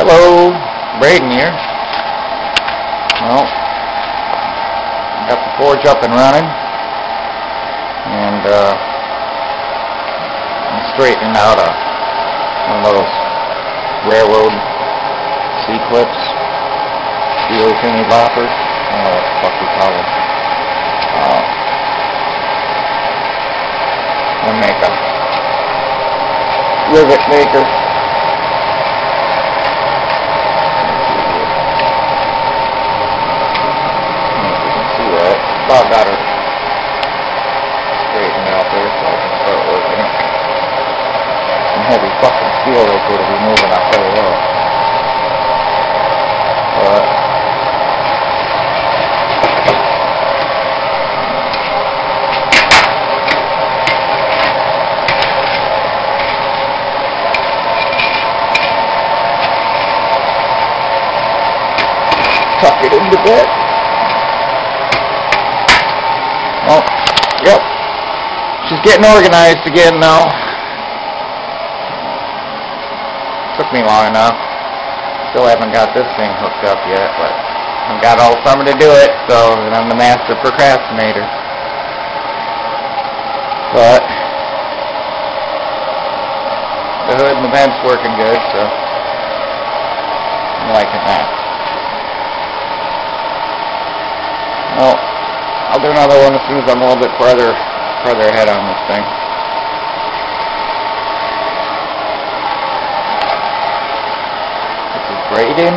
Hello, Braden here. Well, got the forge up and running, and I'm straightening out one of those railroad C-clips, steel thingy boppers. I don't know what the fuck we call them. I make a rivet maker. About got her straightened out there so I can start working it. Some heavy fucking steel right there to be moving, I'll tell you what. But tuck it into bed. Oh, yep. She's getting organized again now. Took me long enough. Still haven't got this thing hooked up yet, but I've got all summer to do it, so I'm the master procrastinator. But the hood and the vent's working good, so I'm liking that. Well, I'll do another one as soon as I'm a little bit further ahead on this thing. This is Braden